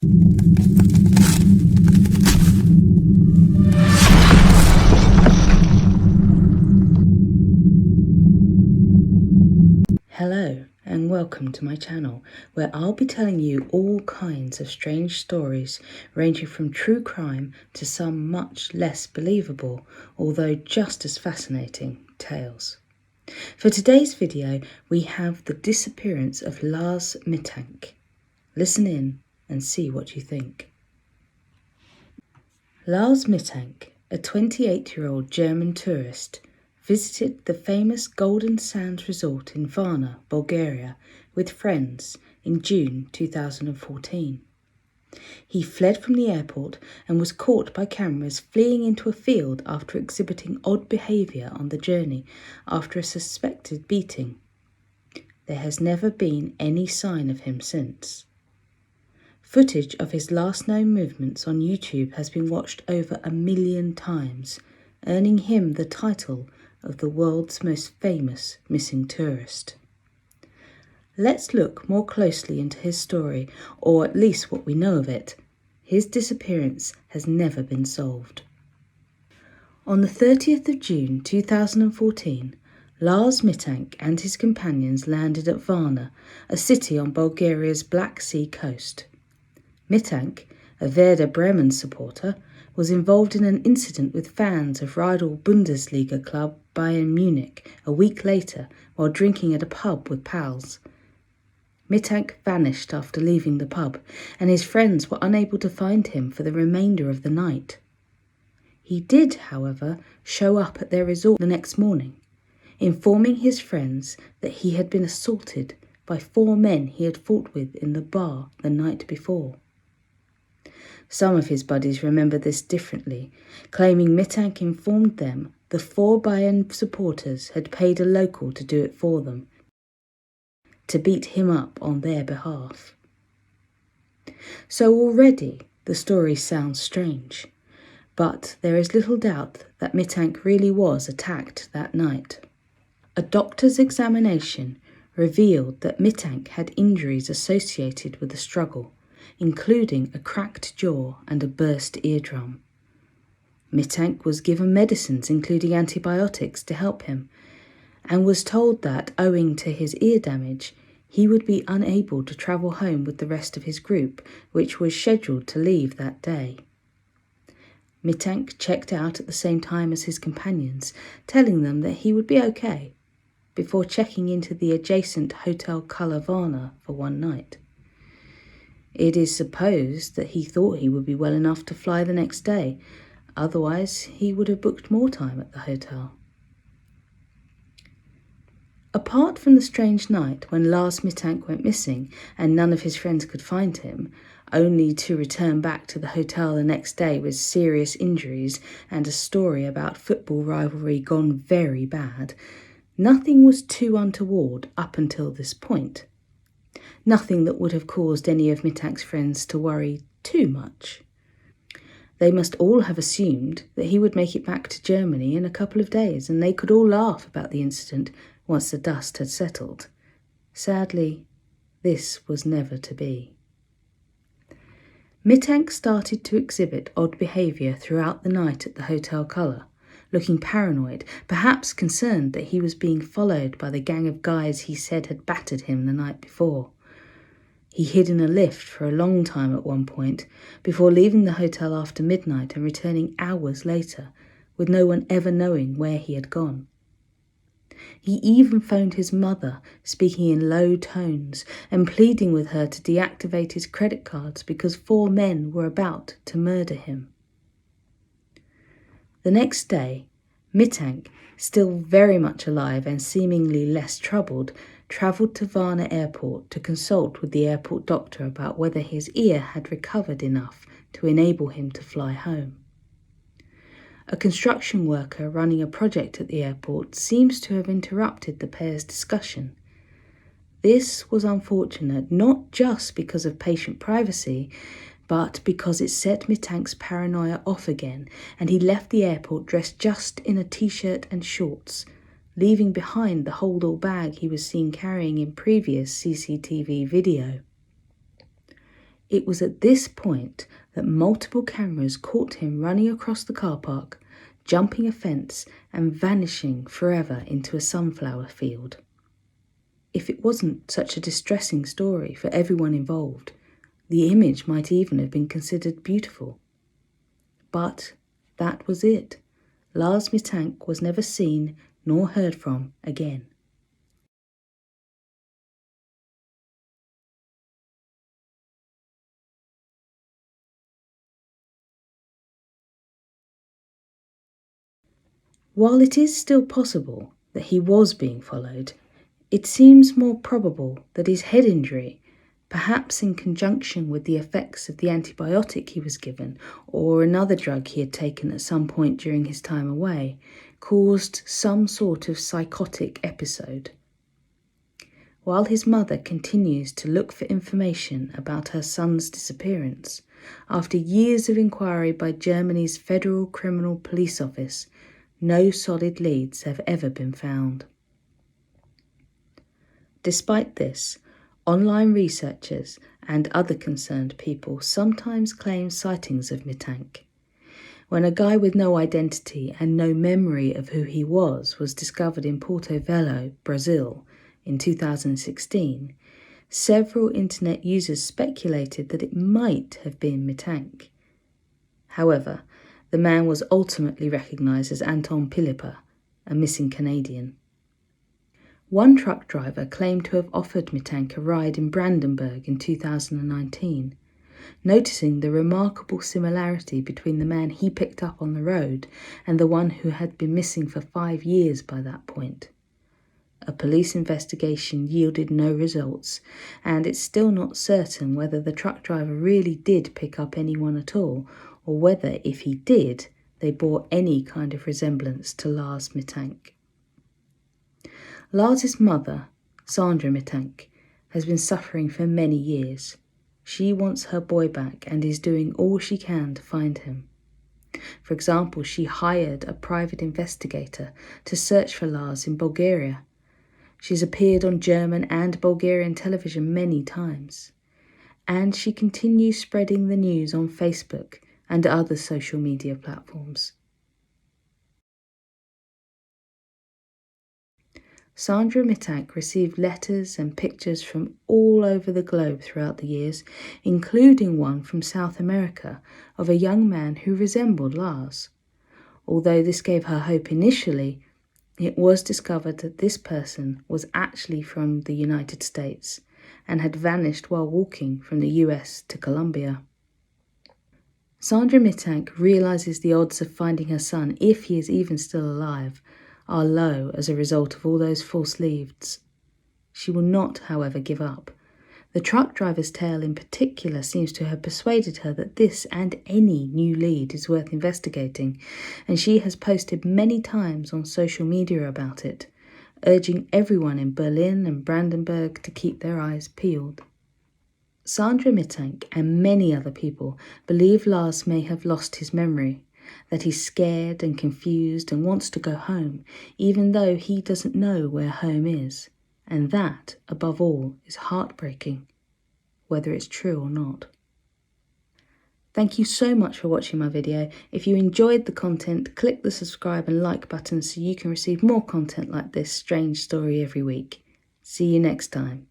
Hello and welcome to my channel, where I'll be telling you all kinds of strange stories ranging from true crime to some much less believable, although just as fascinating, tales. For today's video we have the disappearance of Lars Mittank. Listen in and see what you think. Lars Mittank, a 28-year-old German tourist, visited the famous Golden Sands resort in Varna, Bulgaria, with friends in June 2014. He fled from the airport and was caught by cameras fleeing into a field after exhibiting odd behaviour on the journey after a suspected beating. There has never been any sign of him since. Footage of his last known movements on YouTube has been watched over 1 million times, earning him the title of the world's most famous missing tourist. Let's look more closely into his story, or at least what we know of it. His disappearance has never been solved. On the 30th of June 2014, Lars Mittank and his companions landed at Varna, a city on Bulgaria's Black Sea coast. Mittank, a Werder Bremen supporter, was involved in an incident with fans of rival Bundesliga club Bayern Munich a week later while drinking at a pub with pals. Mittank vanished after leaving the pub, and his friends were unable to find him for the remainder of the night. He did, however, show up at their resort the next morning, informing his friends that he had been assaulted by 4 men he had fought with in the bar the night before. Some of his buddies remember this differently, claiming Mittank informed them the 4 Bayern supporters had paid a local to do it for them, to beat him up on their behalf. So already the story sounds strange, but there is little doubt that Mittank really was attacked that night. A doctor's examination revealed that Mittank had injuries associated with the struggle, including a cracked jaw and a burst eardrum. Mittank was given medicines, including antibiotics, to help him, and was told that, owing to his ear damage, he would be unable to travel home with the rest of his group, which was scheduled to leave that day. Mittank checked out at the same time as his companions, telling them that he would be okay, before checking into the adjacent Hotel Color Varna for one night. It is supposed that he thought he would be well enough to fly the next day, otherwise he would have booked more time at the hotel. Apart from the strange night when Lars Mittank went missing and none of his friends could find him, only to return back to the hotel the next day with serious injuries and a story about football rivalry gone very bad, nothing was too untoward up until this point. Nothing that would have caused any of Mittank's friends to worry too much. They must all have assumed that he would make it back to Germany in a couple of days, and they could all laugh about the incident once the dust had settled. Sadly, this was never to be. Mittank started to exhibit odd behaviour throughout the night at the Hotel Color, looking paranoid, perhaps concerned that he was being followed by the gang of guys he said had battered him the night before. He hid in a lift for a long time at one point, before leaving the hotel after midnight and returning hours later, with no one ever knowing where he had gone. He even phoned his mother, speaking in low tones and pleading with her to deactivate his credit cards because 4 men were about to murder him. The next day, Mittank, still very much alive and seemingly less troubled, travelled to Varna airport to consult with the airport doctor about whether his ear had recovered enough to enable him to fly home. A construction worker running a project at the airport seems to have interrupted the pair's discussion. This was unfortunate not just because of patient privacy, but because it set Mittank's paranoia off again, and he left the airport dressed just in a t-shirt and shorts, leaving behind the hold-all bag he was seen carrying in previous CCTV video. It was at this point that multiple cameras caught him running across the car park, jumping a fence and vanishing forever into a sunflower field. If it wasn't such a distressing story for everyone involved, the image might even have been considered beautiful. But that was it. Lars Mittank was never seen nor heard from again. While it is still possible that he was being followed, it seems more probable that his head injury, perhaps in conjunction with the effects of the antibiotic he was given or another drug he had taken at some point during his time away, caused some sort of psychotic episode. While his mother continues to look for information about her son's disappearance, after years of inquiry by Germany's Federal Criminal Police Office, no solid leads have ever been found. Despite this, online researchers and other concerned people sometimes claim sightings of Mittank. When a guy with no identity and no memory of who he was discovered in Porto Velho, Brazil, in 2016, several internet users speculated that it might have been Mittank. However, the man was ultimately recognised as Anton Pilipa, a missing Canadian. One truck driver claimed to have offered Mittank a ride in Brandenburg in 2019, noticing the remarkable similarity between the man he picked up on the road and the one who had been missing for 5 years by that point. A police investigation yielded no results, and it's still not certain whether the truck driver really did pick up anyone at all, or whether, if he did, they bore any kind of resemblance to Lars Mittank. Lars's mother, Sandra Mittank, has been suffering for many years. She wants her boy back and is doing all she can to find him. For example, she hired a private investigator to search for Lars in Bulgaria. She's appeared on German and Bulgarian television many times. And she continues spreading the news on Facebook and other social media platforms. Sandra Mittank received letters and pictures from all over the globe throughout the years, including one from South America of a young man who resembled Lars. Although this gave her hope initially, it was discovered that this person was actually from the United States and had vanished while walking from the US to Colombia. Sandra Mittank realises the odds of finding her son, if he is even still alive, are low as a result of all those false leads. She will not, however, give up. The truck driver's tale in particular seems to have persuaded her that this and any new lead is worth investigating, and she has posted many times on social media about it, urging everyone in Berlin and Brandenburg to keep their eyes peeled. Sandra Mittank and many other people believe Lars may have lost his memory, that he's scared and confused and wants to go home, even though he doesn't know where home is. And that, above all, is heartbreaking, whether it's true or not. Thank you so much for watching my video. If you enjoyed the content, click the subscribe and like button so you can receive more content like this strange story every week. See you next time.